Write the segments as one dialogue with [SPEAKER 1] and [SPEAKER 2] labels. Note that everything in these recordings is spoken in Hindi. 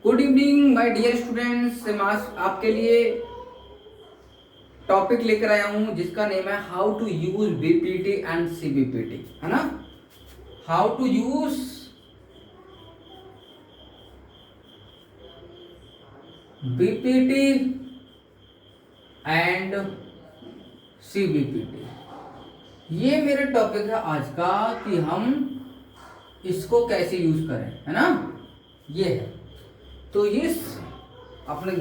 [SPEAKER 1] Good evening my dear students. मैं आज आपके लिए टॉपिक लेकर आया हूं जिसका नेम है how to use BPT and CBPT, है ना। How to use BPT and CBPT, ये मेरा टॉपिक है आज का कि हम इसको कैसे यूज करें, है ना। ये है तो ये अपने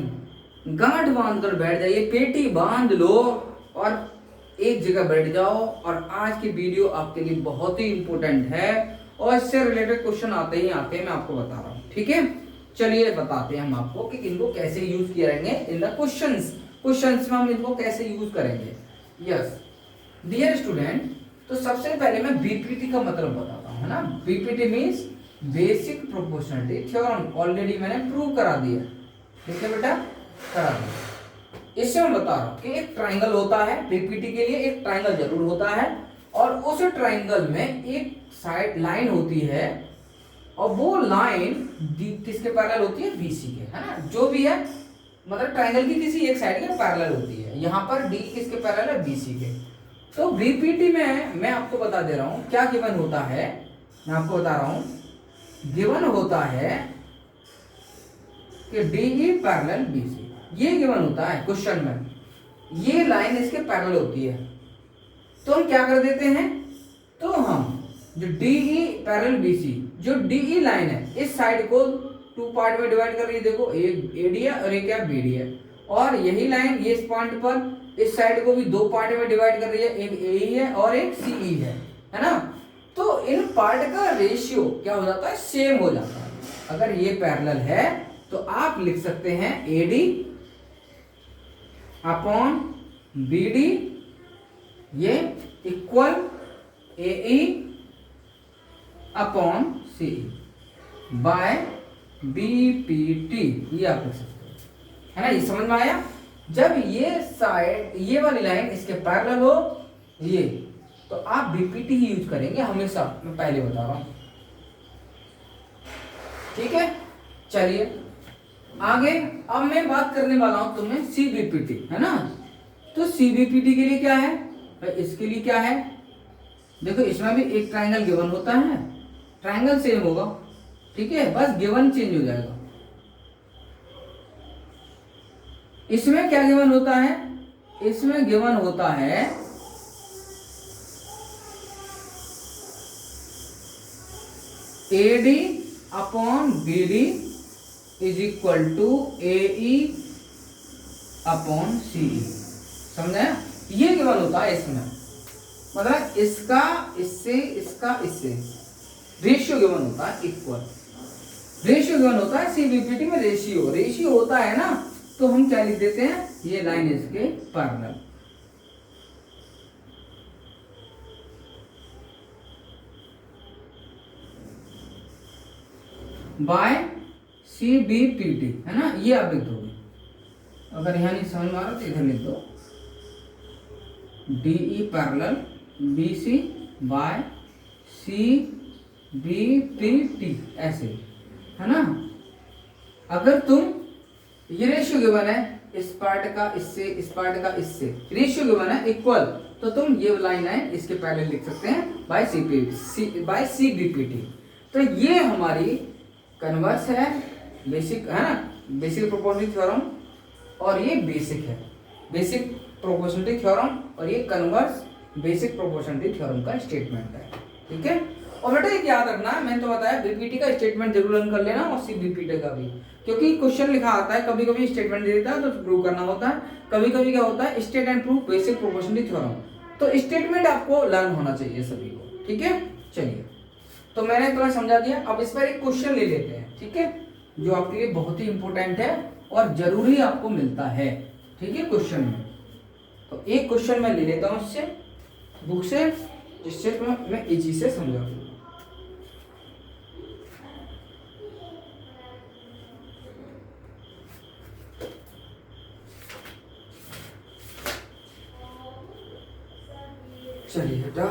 [SPEAKER 1] गांठ बांध कर बैठ जाइए, पेटी बांध लो और एक जगह बैठ जाओ। और आज की वीडियो आपके लिए बहुत ही इंपॉर्टेंट है और इससे रिलेटेड क्वेश्चन आते ही आते हैं, मैं आपको बता रहा हूँ। ठीक है, चलिए बताते हैं हम आपको कि इनको कैसे यूज करेंगे इन द क्वेश्चंस में हम इनको कैसे यूज करेंगे। यस डियर स्टूडेंट, तो सबसे पहले मैं बीपीटी का मतलब बताता हूँ, है ना। BPT means basic proportionality theorem, already मैंने प्रूव करा दिया। ठीक है बेटा, करा दिया। इससे मैं बता रहा हूं कि एक ट्राइंगल होता है, बीपीटी के लिए एक ट्राइंगल जरूर होता है और उस ट्राइंगल में एक साइड लाइन होती है और वो लाइन किसके पैरेलल होती है, बीसी के, है ना। जो भी है मतलब ट्राइंगल की किसी एक साइड के पैरेलल होती है। यहाँ पर डी किसके पैरेलल है, बीसी के। तो बीपीटी में मैं आपको बता दे रहा हूं क्या गिवन होता है, मैं आपको बता रहा हूं। गिवन होता है कि डीई पैरेलल बीसी, ये गिवन होता है क्वेश्चन में। ये लाइन इसके पैरेलल होती है तो हम क्या कर देते हैं, तो हम जो डीई पैरेलल बीसी, जो डीई लाइन है इस साइड को टू पार्ट में डिवाइड कर रही है। देखो एक एडी है और एक क्या बीडी है, और यही लाइन ये इस पॉइंट पर इस साइड को भी दो पार्ट में डिवाइड कर रही है, एक एई है और एक सीई है ना। तो इन पार्ट का रेशियो क्या हो जाता है, सेम हो जाता है। अगर ये पैरेलल है तो आप लिख सकते हैं एडी अपॉन बीडी ये इक्वल एई अपॉन सी बाय बीपीटी, ये आप लिख सकते हैं, है ना। ये समझ में आया। जब ये साइड ये वाली लाइन इसके पैरेलल हो ये, तो आप बीपीटी ही यूज करेंगे हमेशा, मैं पहले बता रहा हूं। ठीक है, चलिए आगे। अब मैं बात करने वाला हूं तुम्हें सीबीपीटी, है ना। तो सीबीपीटी के लिए क्या है, इसके लिए क्या है, देखो इसमें भी एक ट्राइंगल गिवन होता है, ट्राइंगल सेम होगा, ठीक है, बस गिवन चेंज हो जाएगा। इसमें क्या गिवन होता है, इसमें गिवन होता है AD upon BD is equal to AE upon CE, समझे। ये गिवन होता है इसमें, मतलब इसका इससे इसका इससे रेशियो गिवन होता है, इक्वल रेशियो गिवन होता है। सीबीपीटी में रेशियो होता है ना, तो हम क्या लिख देते हैं, ये लाइन इसके पैरेलल। बाय सीबीपीटी, है ना, ये आप लिख दोगे। अगर यहां नहीं समझ में आ रहा तो इधर लिख दो, डीई पैरेलल बीसी बाय सीबीपीटी, ऐसे, है ना। अगर तुम ये रेशियो गिवन है इस पार्ट का इससे, इस पार्ट का इससे, रेशियो गिवन है इक्वल, तो तुम ये लाइन है इसके पैरेलल लिख सकते हैं बाय सीबीपीटी। तो ये हमारी कन्वर्स है, बेसिक, है ना, बेसिक प्रोपोर्शनलिटी थ्योरम, और ये बेसिक है बेसिक प्रोपोर्शनलिटी थ्योरम, और ये कन्वर्स बेसिक प्रोपोर्शनलिटी थ्योरम का स्टेटमेंट है। ठीक है, और बेटा एक याद रखना, मैंने तो बताया बीपीटी का स्टेटमेंट जरूर रन कर लेना और सीबीपीटी का भी, क्योंकि क्वेश्चन लिखा आता है, कभी कभी स्टेटमेंट दे देता है तो प्रूव करना होता है, कभी कभी क्या होता है state and prove basic proportionality theorem. तो स्टेटमेंट आपको लर्न होना चाहिए सभी को। ठीक है, चलिए, तो मैंने तुम्हें समझा दिया। अब इस पर एक क्वेश्चन ले लेते हैं, ठीक है, जो आपके लिए बहुत ही इंपॉर्टेंट है और जरूरी आपको मिलता है। ठीक है, क्वेश्चन में तो एक क्वेश्चन मैं ले लेता हूं इससे बुक से, जिससे मैं इजी से समझा दूंगा। चलिए बेटा,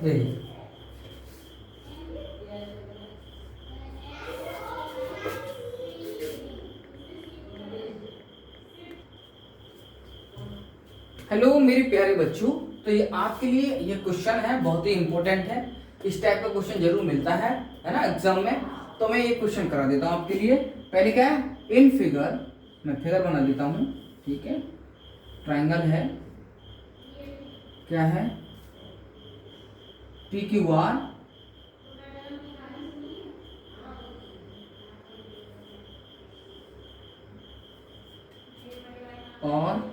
[SPEAKER 1] देखिए हेलो मेरे प्यारे बच्चों, तो ये आपके लिए ये क्वेश्चन है, बहुत ही इंपॉर्टेंट है। इस टाइप का क्वेश्चन जरूर मिलता है ना एग्जाम में। तो मैं ये क्वेश्चन करा देता हूँ आपके लिए। पहले क्या है, इन फिगर, मैं फिगर बना देता हूँ, ठीक है। ट्रायंगल है, क्या है, पी क्यू आर और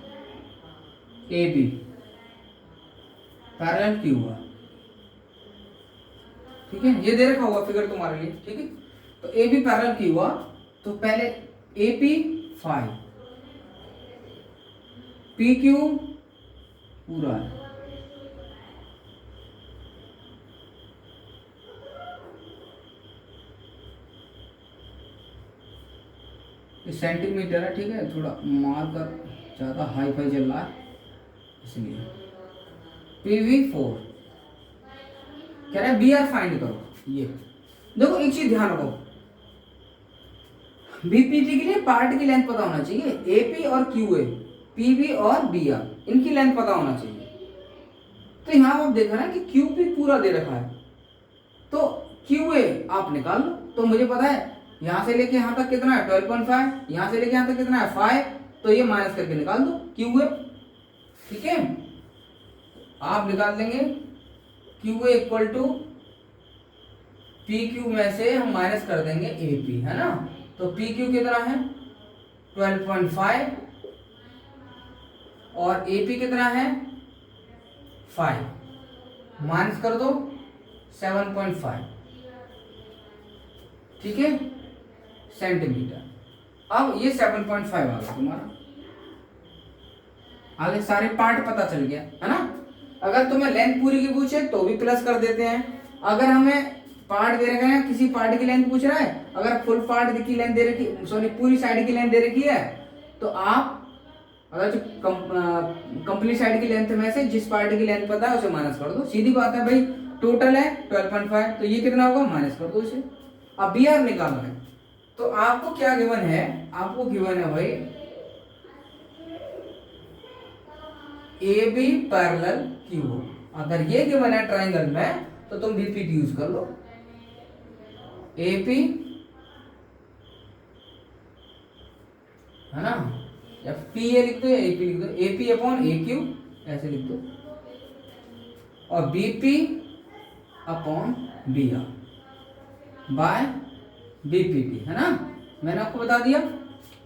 [SPEAKER 1] A B parallel Q R, ठीक है। ये दे रखा हुआ फिगर तुम्हारे लिए, ठीक है। तो A B parallel Q R, तो पहले ए पी 5, पी क्यू पूरा है, सेंटीमीटर है, ठीक है। थोड़ा मार्कर ज़्यादा हाई फाई चल रहा है इसलिए। पीवी 4 कह रहा है बी आर फाइंड करो। ये देखो एक चीज ध्यान रखो, बीपीटी के लिए पार्ट की लेंथ पता होना चाहिए। एपी और क्यूए, पीवी और बी आर, इनकी लेंथ पता होना चाहिए। तो यहां आप देखा ना कि क्यूपी पूरा दे रखा है, तो क्यूए आप निकाल लो। तो मुझे पता है यहां से लेके यहां तक कितना है 12.5, यहां से लेके यहां तक कितना है 5, तो ये माइनस करके निकाल दो क्यूए, ठीक है। आप निकाल देंगे QA equal to P Q में से हम माइनस कर देंगे ए पी, है ना। तो पी क्यू कितना है 12.5 और ए पी कितना है 5, माइनस कर दो 7.5, ठीक है, सेंटीमीटर। अब ये 7.5 आ गया तुम्हारा, आगे सारे पार्ट पता चल गया, है ना। अगर तुम्हें लेंथ पूरी की पूछे तो भी प्लस कर देते हैं। अगर हमें पार्ट दे रखा है, किसी पार्ट की लेंथ पूछ रहा है, अगर फुल पार्ट की लेंथ दे रखी, सॉरी पूरी साइड की लेंथ दे रखी है, तो आप अगर जो कंप्लीट साइड की लेंथ में से जिस पार्ट की लेंथ पता है उसे माइनस कर दो। सीधी बात है भाई, टोटल है 12.5, तो ये कितना होगा माइनस कर दो इसे। अब बी आर निकालना है, तो आपको क्या गिवन है, आपको गिवन है भाई ए बी पैरेलल क्यू। अगर ये गिवन है ट्राइंगल में तो तुम बीपीटी यूज कर लो। ए पी, है ना, या पी ए लिख दो या ए पी लिख दो, A P upon A Q ऐसे लिख दो, और BP upon B R by BPT, है ना। मैंने आपको बता दिया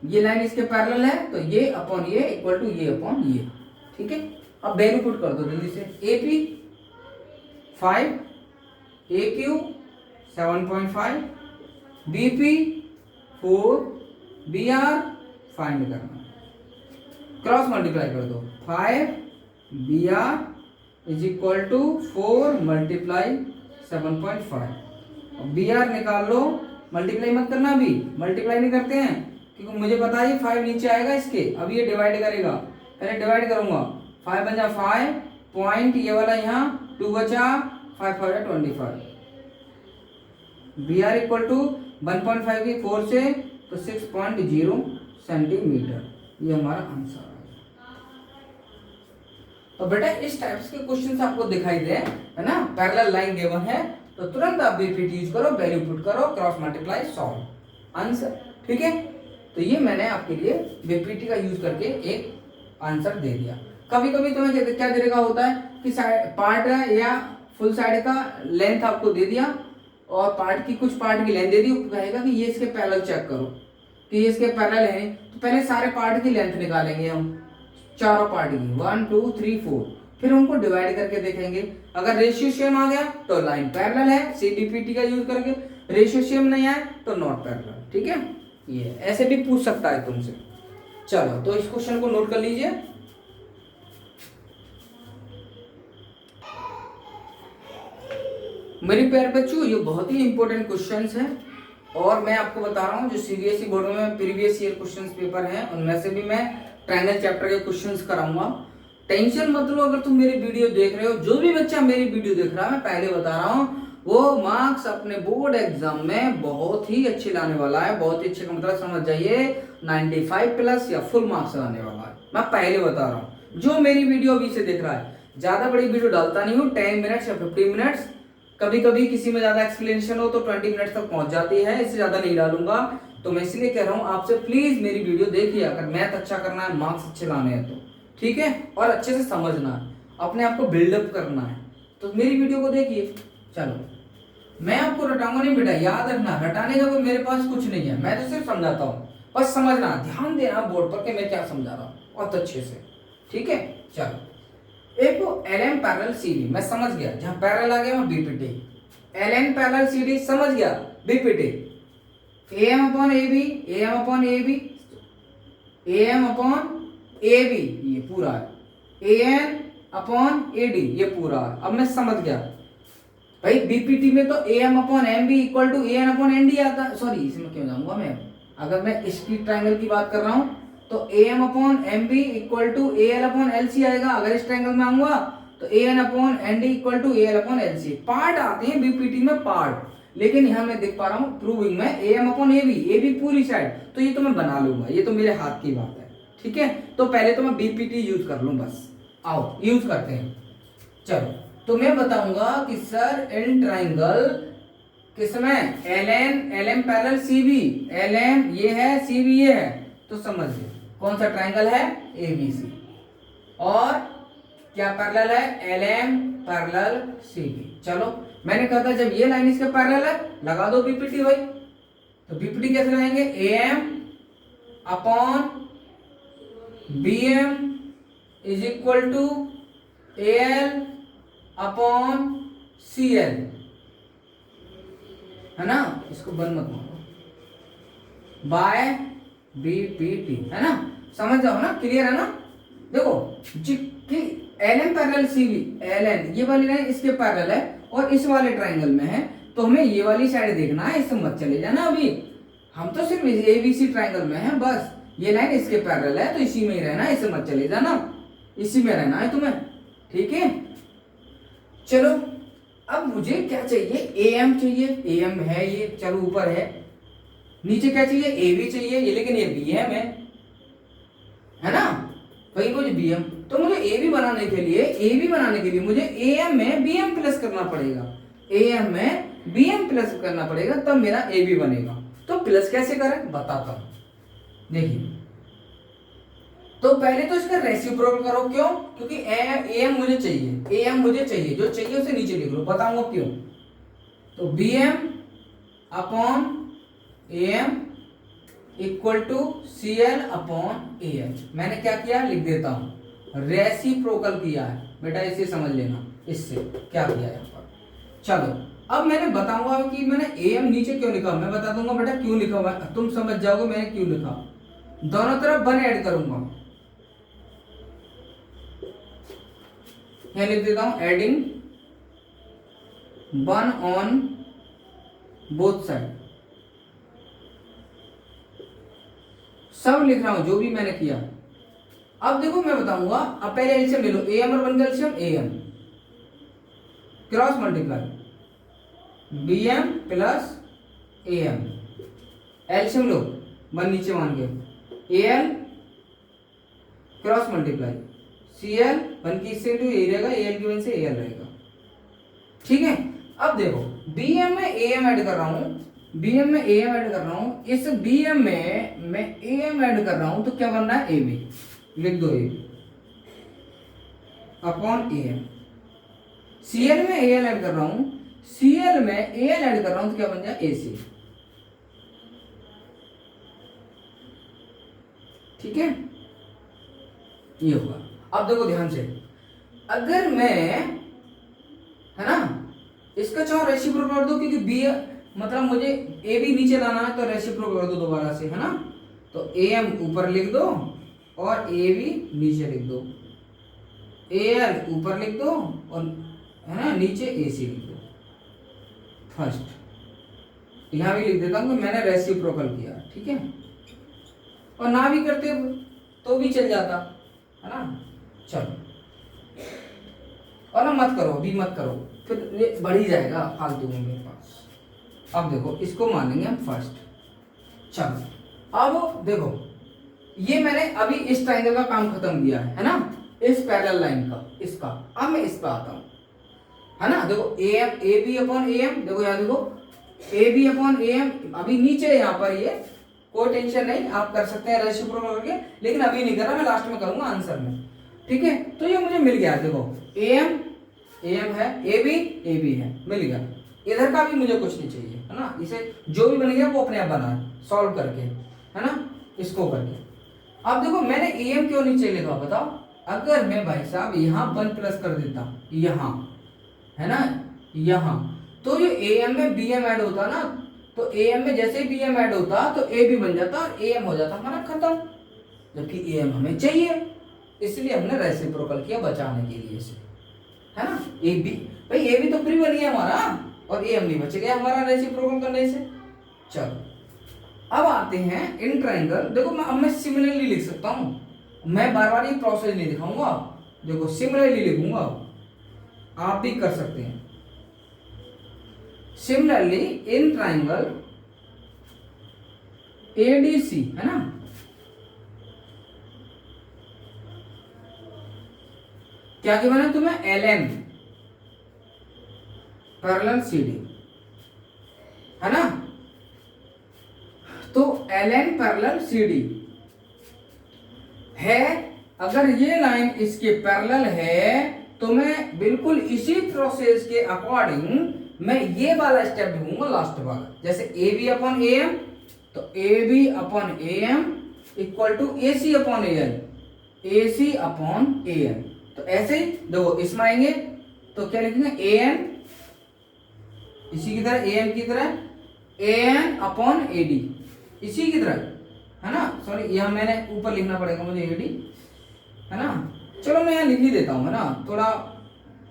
[SPEAKER 1] ये लाइन इसके पैरेलल है, तो ये अपॉन ये इक्वल टू ये अपॉन ये, ठीक है। अब वैल्यू पुट कर दो जल्दी से। A P 5, A Q 7.5, B P 4, B R find करना, क्रॉस मल्टीप्लाई कर दो। 5 B R is equal to 4 multiply 7.5। B R निकाल लो, मल्टीप्लाई मत करना, अभी मल्टीप्लाई नहीं करते हैं क्योंकि मुझे पता है 5 नीचे आएगा इसके, अभी ये डिवाइड करेगा, पहले डिवाइड करूंगा। 5 बचा 5 पॉइंट, ये वाला यहाँ 2 बचा, 5 5 25। बी आर इक्वल टू 1.5 की 4 से तो 6.0 सेंटीमीटर, ये हमारा आंसर है। तो बेटा इस टाइप्स के क्वेश्चंस आपको दिखाई दे, है ना, पैरेलल लाइन गिवन है तो तुरंत आप बीपीटी यूज करो, वैल्यू पुट करो, क्रॉस मल्टीप्लाई, सॉल्व आंसर, ठीक है। तो ये मैंने आपके लिए बीपीटी का यूज करके एक आंसर दे दिया। कभी कभी तुम्हें क्या दे रखा होता है कि पार्ट या फुल साइड का लेंथ आपको दे दिया और पार्ट की कुछ पार्ट की लेंथ दे दी, कहेगा कि ये इसके पैरेलल चेक करो कि ये इसके पैरेलल है, तो पहले सारे पार्ट की लेंथ निकालेंगे हम, चारों पार्ट की 1 2 3 4, फिर उनको डिवाइड करके देखेंगे। अगर रेशियो सेम आ गया तो लाइन पैरेलल है, सीडीपीटी का यूज करके। रेशियो सेम नहीं आए तो नॉट पैरेलल, ठीक है। ये ऐसे भी पूछ सकता है तुमसे। चलो तो इस क्वेश्चन को नोट कर लीजिए। मेरे प्यारे बच्चों, ये बहुत ही इंपॉर्टेंट क्वेश्चंस हैं और मैं आपको बता रहा हूँ जो सीबीएसई बोर्ड में प्रीवियस ईयर क्वेश्चंस पेपर हैं उनमें से भी मैं ट्रायंगल चैप्टर के क्वेश्चंस कराऊंगा। टेंशन मत लो, अगर तुम मेरी वीडियो देख रहे हो, जो भी बच्चा मेरी वीडियो देख रहा है, मैं पहले बता रहा हूँ, वो मार्क्स अपने बोर्ड एग्जाम में बहुत ही अच्छे लाने वाला है। बहुत ही अच्छे का मतलब समझ जाइए 95 प्लस या फुल मार्क्स लाने वाला है, मैं पहले बता रहा हूँ। जो मेरी वीडियो अभी से देख रहा है, ज्यादा बड़ी वीडियो डालता नहीं हूँ, 10 मिनट्स या 15 मिनट्स, कभी कभी किसी में ज्यादा एक्सप्लेनेशन हो तो 20 मिनट्स तक पहुंच जाती है, इससे ज्यादा नहीं डालूंगा। तो मैं इसलिए कह रहा हूँ आपसे, प्लीज मेरी वीडियो देखिए, अगर मैथ अच्छा करना है, मार्क्स अच्छे लाने हैं तो, ठीक है, और अच्छे से समझना है, अपने आप को बिल्डअप करना है, तो मेरी वीडियो को देखिए। चलो, मैं आपको रटाऊंगा नहीं बेटा, याद रखना, रटाने का कोई मेरे पास कुछ नहीं है, मैं तो सिर्फ समझाता हूँ, बस समझना, ध्यान देना बोर्ड पर कि मैं क्या समझा रहा हूँ बहुत अच्छे से, ठीक है। चलो, एक वो LN पैरेलल CD, मैं समझ गया, जहां पैरेलल आ गया वहां BPT, LN पैरेलल CD समझ गया, BPT, AM upon AB, AM upon AB, AM upon AB, ये पूरा है, AN अपॉन AD, ये पूरा है। अब मैं समझ गया भाई, बीपीटी में तो AM upon MB equal to AN upon ND आता है, सॉरी इसमें क्यों जाऊंगा मैं, अगर मैं इसकी ट्रायंगल की बात कर रहा हूं तो AM upon MB equal to AL upon LC आएगा। अगर इस ट्रायंगल में आऊंगा तो AN upon ND equal to AL upon LC, part आते हैं बीपीटी में पार्ट, लेकिन यहां मैं देख पा रहा हूं प्रूविंग में AM अपॉन AB पूरी साइड, तो ये तो मैं बना लूंगा, ये तो मेरे हाथ की बात है, ठीक है। तो पहले तो मैं बीपीटी यूज कर लूं, बस आओ यूज करते हैं। चलो, तो मैं बताऊंगा कि सर इन ट्राइंगल किसमें, LN पैरेलल CB, LN ये है, CB ये है, तो समझिए कौन सा ट्राइंगल है, ABC, और क्या पैरेलल है, LM पैरेलल CB। चलो, मैंने कहा था जब ये लाइन इसके पैरेलल है, लगा दो बीपीटी भाई, तो बीपीटी कैसे लगाएंगे, AM upon BM is equal to AL upon CL, है ना, इसको बंद मत मारो, बाय BPT, है ना, समझ जाओ ना, क्लियर है ना। देखो कि LN पैरेलल CB, LN ये वाली लाइन इसके पैरेलल है और इस वाले ट्राइंगल में है, तो हमें ये वाली साइड देखना है, इससे मत चले जाना, अभी हम तो सिर्फ ABC ट्राइंगल में है, बस ये लाइन इसके पैरेलल है तो इसी में ही रहना है, इससे मत चले जाना, इसी में रहना है तुम्हें, ठीक है। चलो, अब मुझे क्या चाहिए, AM चाहिए, AM है ये, चलो ऊपर है, नीचे क्या चाहिए, AB चाहिए ये, लेकिन ये BM है ना, वही कुछ BM, तो मुझे AB बनाने के लिए मुझे AM में BM प्लस करना पड़ेगा, AM में BM प्लस करना पड़ेगा, तब मेरा AB बनेगा। तो प्लस कैसे करें बताता हूं, देखिए, तो पहले तो इसका रेसिप्रोकल करो, क्यों, क्योंकि AM मुझे चाहिए, जो चाहिए उसे नीचे लिख लो, बताऊंगा क्यों। तो BM upon AM equal to CL upon AM, मैंने क्या किया लिख देता हूं, रेसिप्रोकल किया है बेटा, इसे समझ लेना, इससे क्या किया है यहाँ पर। चलो, अब मैंने बताऊंगा कि मैंने AM नीचे क्यों लिखा, मैं बता दूंगा बेटा क्यों लिखा हुआ है, तुम समझ जाओगे मैंने क्यों लिखा। दोनों तरफ 1 ऐड करूंगा, यहां लिख देता हूं एडिंग 1 ऑन बोथ साइड, सब लिख रहा हूं जो भी मैंने किया। अब देखो मैं बताऊंगा, अब पहले एलसीएम ले लो, AM और 1 का LCM AM, cross multiply BM plus AM, LCM लो 1 नीचे मान के, AL क्रॉस मल्टीप्लाई CL 1 की इससे टू यही रहेगा, AL की 1 से AL रहेगा, ठीक है। अब देखो BM में AM ऐड कर रहा हूं, इस BM में मैं AM ऐड कर रहा हूं, तो क्या बन रहा है AB, लिख दो AB अपॉन AM। CL में AL ऐड कर रहा हूं, CL में AL ऐड कर रहा हूं, तो क्या बन जाए AC, ठीक है, ये होगा। अब देखो ध्यान से, अगर मैं, है ना, इसका चाहो रेसिप्रोकल कर दो, क्योंकि B मतलब मुझे AB नीचे लाना है, तो रेसिप्रोकल कर दो दोबारा से, है ना, तो AM ऊपर लिख दो और AB नीचे लिख दो, AL ऊपर लिख दो और, है ना, नीचे AC लिख दो फर्स्ट, यहां भी लिख देता हूं कि मैंने रेसिप्रोकल किया, ठीक है, और ना भी करते तो भी चल जाता, है ना। चलो, और ना मत करो, अभी मत करो, फिर ये बढ़ ही जाएगा फालतू में मेरे पास। अब देखो इसको मान लेंगे हम फर्स्ट। चलो अब देखो ये मैंने अभी इस ट्राइंगल का काम खत्म किया है ना, इस पैरेलल लाइन का, इसका। अब मैं इस पर आता हूँ, है ना। देखो A M, A B upon A M, देखो यहाँ देखो A B upon A M, अभी नीचे यहाँ पर ये कोई टेंशन नहीं, आप कर सकते हैं रेसिप्रोकल करके, लेकिन अभी नहीं कर रहा, मैं लास्ट में करूंगा आंसर में, ठीक है। तो ये मुझे मिल गया, देखो ए एम है, ए बी है, मिल गया। इधर का भी मुझे कुछ नहीं चाहिए, है ना। इसे जो भी बन गया वो अपने आप बना सॉल्व करके, है ना, इसको करके। अब देखो मैंने ए एम क्यों नीचे लिखा बताओ। अगर मैं भाई साहब यहाँ 1 प्लस कर देता, यहाँ है ना, यहाँ, तो ये ए एम में बी एम ऐड होता ना, तो ए एम में जैसे ही बी एम ऐड होता तो ए बी बन जाता और ए एम हो जाता हमारा खत्म, जबकि ए एम हमें चाहिए, इसलिए हमने रेसिप्रोकल किया बचाने के लिए इसे, है ना। ए बी भाई, ए बी तो फ्री बन गया हमारा और ए एम नहीं बच गया हमारा रेसिप्रोकल करने से। चलो अब आते हैं इन ट्राइंगल। देखो मैं सिमिलरली लिख सकता हूं, मैं बार बार ये प्रोसेस नहीं दिखाऊंगा, देखो सिमिलरली लिखूंगा, आप भी कर सकते हैं। सिमिलरली इन ट्राइंगल एडीसी, है ना, क्या गिवन है तुम्हें, एल एन पैरेलल सीडी, है ना। तो एल एन पैरेलल सीडी है, अगर ये लाइन इसके पैरेलल है तो मैं बिल्कुल इसी प्रोसेस के अकॉर्डिंग मैं ये वाला स्टेप ढूंढूंगा लास्ट वाला। जैसे A B upon A M, तो A B upon A M equal to A C upon A L, A C upon A M. तो ऐसे ही देखो इसमें आएंगे तो क्या लिखेंगे, ए एन इसी की तरह, ए एम की तरह, ए एन अपॉन ए डी इसी की तरह, है ना। सॉरी यहाँ मैंने ऊपर लिखना पड़ेगा मुझे, ए डी, है ना। चलो मैं यहाँ लिख ही देता हूँ, है ना, थोड़ा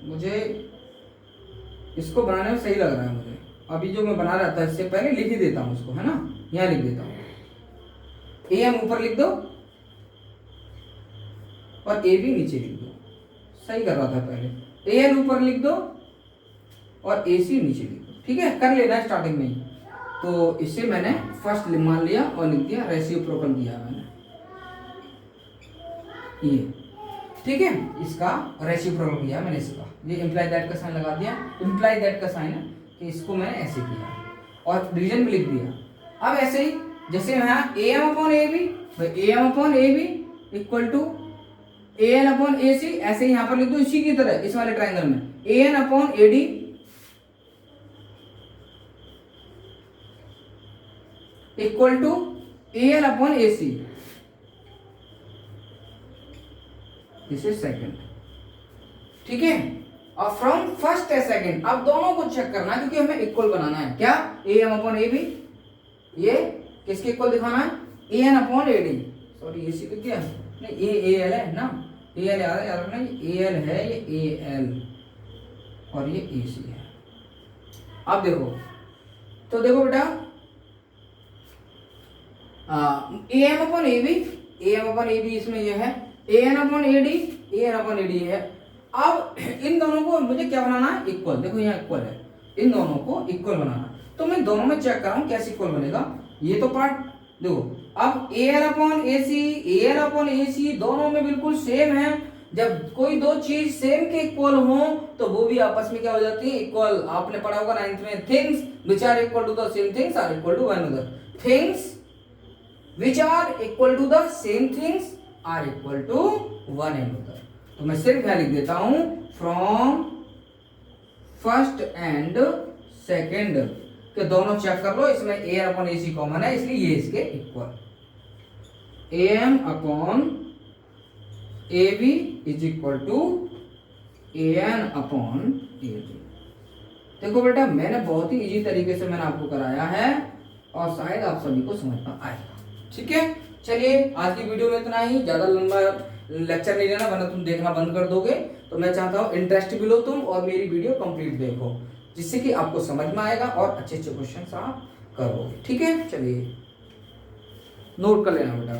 [SPEAKER 1] मुझे इसको बनाने में सही लग रहा है मुझे। अभी जो मैं बना रहा था इससे पहले लिख ही देता हूँ इसको, है ना, यहाँ लिख देता हूँ। ए एम ऊपर लिख दो और ए बी नीचे लिख दो, सही कर रहा था पहले। ए एल ऊपर लिख दो और ए सी नीचे लिख दो, ठीक है, कर लेना स्टार्टिंग में ही। तो इससे मैंने फर्स्ट मान लिया और लिख दिया रेसिप्रोकल दिया मैंने, ये ठीक है, इसका रेसिप्रोकल किया मैंने इसका, ये इम्प्लाई दैट का साइन लगा दिया, इम्प्लाई दैट का साइन है कि इसको मैंने ऐसे किया और रीजन में लिख दिया। अब ऐसे ही जैसे यहाँ A M upon A B, A M upon A B equal to A N upon A C, ऐसे ही यहाँ पर लिख दो इसी की तरह, इस वाले ट्राइंगल में A N upon A D equal to A L upon A C, this is second, ठीक है। और फ्रॉम फर्स्ट है सेकेंड, अब दोनों को चेक करना है क्योंकि हमें इक्वल बनाना है। क्या, A M upon A B, ये किसके इक्वल दिखाना है, A N upon A D, sorry A C लिख दिया, नहीं ए एल है ना, ए एल याद रखना, ये ए एल है, ये ए एल और ये ए सी है। अब देखो, तो देखो बेटा A M upon A B, A M upon A B इसमें ये है, A N upon A D, A N upon A D है। अब इन दोनों को मुझे क्या बनाना है, इक्वल, देखो यहाँ इक्वल है, इन दोनों को इक्वल बनाना। तो मैं दोनों में चेक कर रहा हूँ कैसे इक्वल बनेगा, ये तो पार्ट देखो। अब A L upon A C, A L upon A C दोनों में बिल्कुल सेम है। जब कोई दो चीज सेम के इक्वल हो तो वो भी आपस में क्या हो जाती है, इक्वल। आपने पढ़ा होगा 9th में, things which are equal to the same things are equal to one another, things which are equal to the same things are equal to one another। तो मैं सिर्फ यहाँ लिख देता हूं from first and second के दोनों चेक कर लो, इसमें ए अपॉन ए सी कॉमन है इसलिए ये इसके equal, A M upon A B is equal to A N upon A D. देखो बेटा मैंने बहुत ही इजी तरीके से मैंने आपको कराया है और शायद आप सभी को समझ में आएगा, ठीक है। चलिए आज की वीडियो में इतना ही, ज्यादा लंबा लेक्चर नहीं लेना वरना तुम देखना बंद कर दोगे। तो मैं चाहता हूँ इंटरेस्ट भी लो तुम और मेरी वीडियो कंप्लीट देखो, जिससे कि आपको समझ में आएगा और अच्छे अच्छे क्वेश्चन आप करोगे, ठीक है। चलिए नोट कर लेना बेटा।